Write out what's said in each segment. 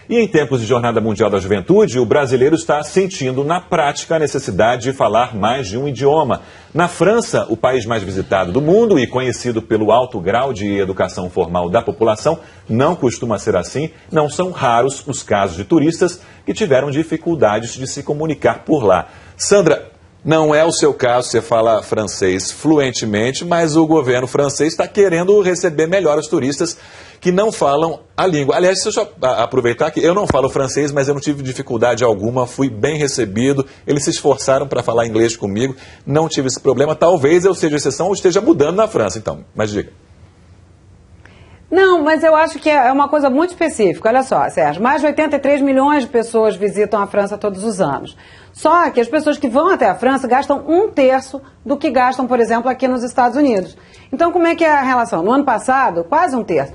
E em tempos de Jornada Mundial da Juventude, o brasileiro está sentindo na prática a necessidade de falar mais de um idioma. Na França, o país mais visitado do mundo e conhecido pelo alto grau de educação formal da população, não costuma ser assim. Não são raros os casos de turistas que tiveram dificuldades de se comunicar por lá. Sandra, não é o seu caso, você fala francês fluentemente, mas o governo francês está querendo receber melhor os turistas que não falam a língua. Aliás, deixa eu aproveitar que eu não falo francês, mas eu não tive dificuldade alguma, fui bem recebido, eles se esforçaram para falar inglês comigo, não tive esse problema. Talvez eu seja exceção ou esteja mudando na França, então, mas diga. Não, mas eu acho que é uma coisa muito específica. Olha só, Sérgio, mais de 83 milhões de pessoas visitam a França todos os anos. Só que as pessoas que vão até a França gastam 1/3 do que gastam, por exemplo, aqui nos Estados Unidos. Então, como é que é a relação? No ano passado, quase 1/3.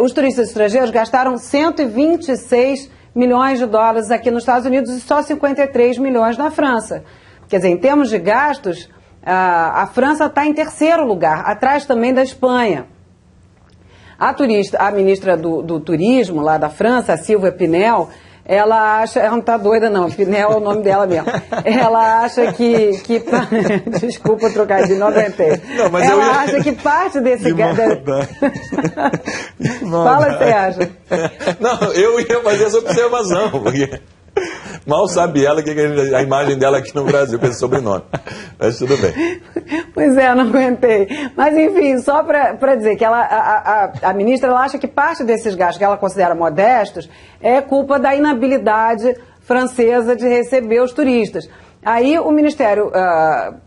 Os turistas estrangeiros gastaram 126 milhões de dólares aqui nos Estados Unidos e só 53 milhões na França. Quer dizer, em termos de gastos, a França está em terceiro lugar, atrás também da Espanha. A ministra do Turismo lá da França, a Sylvie Pinel, ela acha, ela não está doida não, Pinel é o nome dela mesmo, ela acha que desculpa trocar de 90. Não, mas ela acha que parte desse... Fala, Sérgio. Não, eu ia fazer essa observação, porque... Mal sabe ela que a imagem dela aqui no Brasil, com esse sobrenome. Mas tudo bem. Pois é, não aguentei. Mas, enfim, só para dizer que a ministra ela acha que parte desses gastos que ela considera modestos é culpa da inabilidade francesa de receber os turistas. Aí o Ministério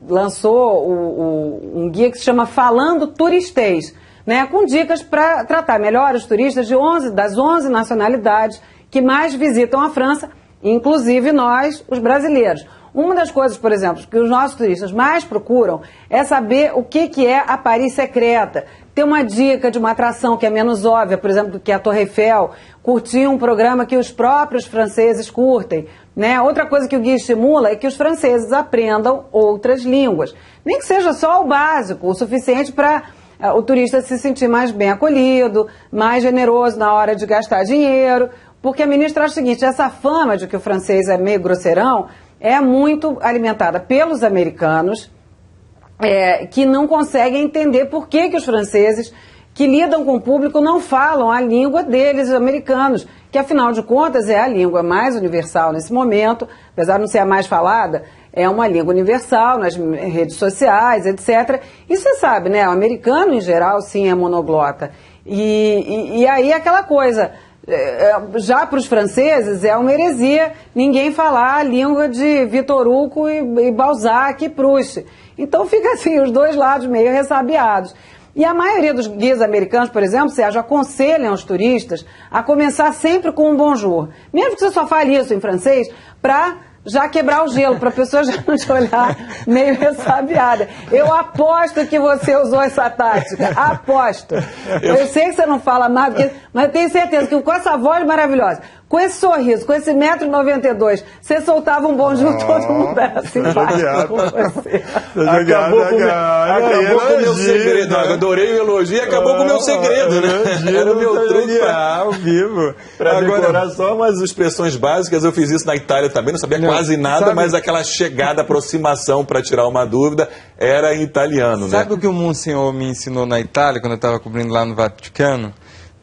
lançou um guia que se chama Falando Turistês, né, com dicas para tratar melhor os turistas das 11 nacionalidades que mais visitam a França, inclusive nós, os brasileiros. Uma das coisas, por exemplo, que os nossos turistas mais procuram é saber o que é a Paris secreta. Ter uma dica de uma atração que é menos óbvia, por exemplo, do que a Torre Eiffel, curtir um programa que os próprios franceses curtem, né? Outra coisa que o guia estimula é que os franceses aprendam outras línguas. Nem que seja só o básico, o suficiente para o turista se sentir mais bem acolhido, mais generoso na hora de gastar dinheiro. Porque a ministra acha o seguinte, essa fama de que o francês é meio grosseirão é muito alimentada pelos americanos, que não conseguem entender por que os franceses que lidam com o público não falam a língua deles, os americanos, que afinal de contas é a língua mais universal nesse momento, apesar de não ser a mais falada, é uma língua universal nas redes sociais, etc. E você sabe, né, o americano em geral sim é monoglota. E aí aquela coisa... Já para os franceses é uma heresia ninguém falar a língua de Victor Hugo e Balzac e Proust. Então fica assim, os dois lados meio ressabiados. E a maioria dos guias americanos, por exemplo, Sérgio, aconselham os turistas a começar sempre com um bonjour. Mesmo que você só fale isso em francês, para já quebrar o gelo, para a pessoa já não te olhar meio ressabiada. Eu aposto que você usou essa tática. Aposto. Eu sei que você não fala nada, mas eu tenho certeza que com essa voz maravilhosa, com esse sorriso, com esse 1,92 m, você soltava um bonjour, todo mundo era simpático com você. Acabou com o meu segredo. Eu adorei o elogio e acabou com o meu segredo, né? Era o meu truque ao vivo. Para decorar só umas expressões básicas. Eu fiz isso na Itália também, não sabia quase nada, mas aquela chegada, aproximação para tirar uma dúvida era em italiano, né? Sabe o que o Monsenhor me ensinou na Itália, quando eu estava cobrindo lá no Vaticano?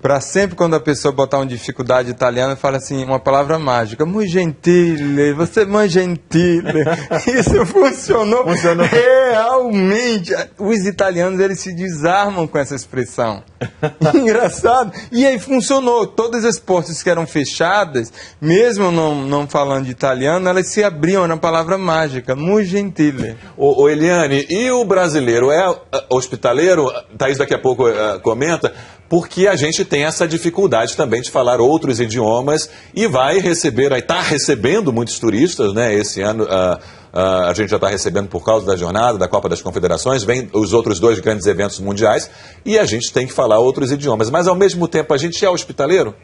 Para sempre, quando a pessoa botar uma dificuldade italiana, fala assim, uma palavra mágica, muito gentile, você é muito gentile. Isso funcionou realmente. Os italianos, eles se desarmam com essa expressão. Engraçado. E aí funcionou. Todas as portas que eram fechadas, mesmo não falando de italiano, elas se abriam na palavra mágica, muito gentile. Ô Eliane, e o brasileiro é hospitaleiro? Thaís daqui a pouco comenta. Porque a gente tem essa dificuldade também de falar outros idiomas e vai receber, está recebendo muitos turistas, né? Esse ano a gente já está recebendo por causa da jornada, da Copa das Confederações, vem os outros 2 grandes eventos mundiais e a gente tem que falar outros idiomas. Mas ao mesmo tempo a gente é hospitaleiro?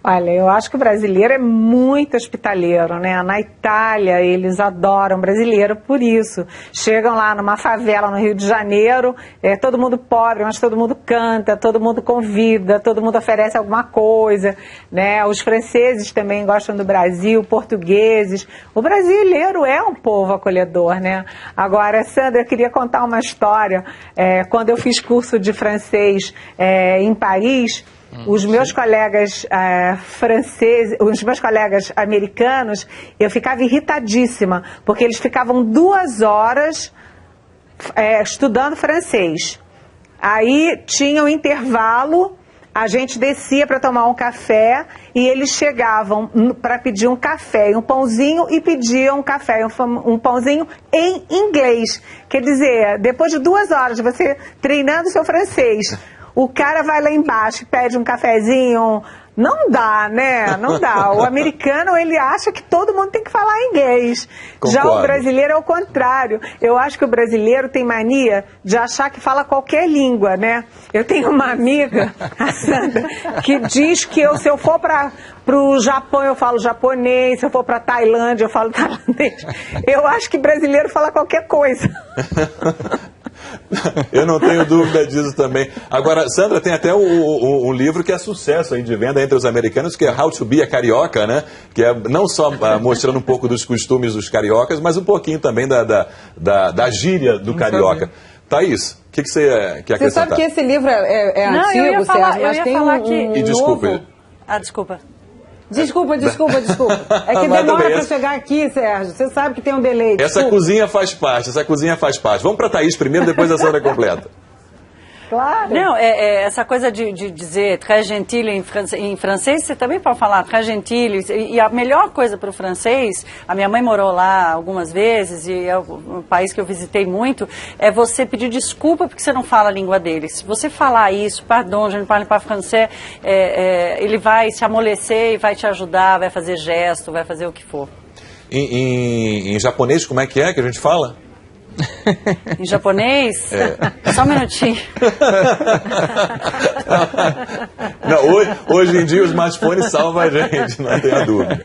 Olha, eu acho que o brasileiro é muito hospitaleiro, né? Na Itália, eles adoram brasileiro por isso. Chegam lá numa favela no Rio de Janeiro, todo mundo pobre, mas todo mundo canta, todo mundo convida, todo mundo oferece alguma coisa, né? Os franceses também gostam do Brasil, portugueses. O brasileiro é um povo acolhedor, né? Agora, Sandra, eu queria contar uma história. Quando eu fiz curso de francês em Paris, os meus colegas franceses, os meus colegas americanos, eu ficava irritadíssima, porque eles ficavam 2 horas estudando francês. Aí tinha um intervalo, a gente descia para tomar um café e eles chegavam para pedir um café e um pãozinho e pediam um café e um pãozinho em inglês. Quer dizer, depois de 2 horas de você treinando seu francês, o cara vai lá embaixo e pede um cafezinho. Não dá, né? Não dá. O americano, ele acha que todo mundo tem que falar inglês. Concordo. Já o brasileiro é o contrário. Eu acho que o brasileiro tem mania de achar que fala qualquer língua, né? Eu tenho uma amiga, a Sandra, que diz que se eu for para o Japão eu falo japonês, se eu for para Tailândia eu falo tailandês. Eu acho que brasileiro fala qualquer coisa. Eu não tenho dúvida disso também. Agora, Sandra, tem até um livro que é sucesso aí de venda entre os americanos, que é How to Be a Carioca, né? Que é não só mostrando um pouco dos costumes dos cariocas, mas um pouquinho também da gíria do carioca. Thaís, o que você quer acrescentar? Você sabe que esse livro é Não, antigo, eu ia falar, Sérgio, mas eu ia tem falar um que... E desculpa. novo... Desculpa. Desculpa. É que Mas demora também para chegar aqui, Sérgio. Você sabe que tem um delay. Essa cozinha faz parte. Vamos para a Thaís primeiro, depois a Sandra completa. Claro. Não, essa coisa de dizer très gentil em francês, você também pode falar très gentil. E a melhor coisa para o francês, a minha mãe morou lá algumas vezes, e é um país que eu visitei muito, é você pedir desculpa porque você não fala a língua deles. Se você falar isso, pardon, je ne parle pas français, ele vai se amolecer e vai te ajudar, vai fazer gesto, vai fazer o que for. Em japonês, como é que a gente fala? Em japonês? Só um minutinho. Não, hoje em dia o smartphone salva a gente, não tenha dúvida.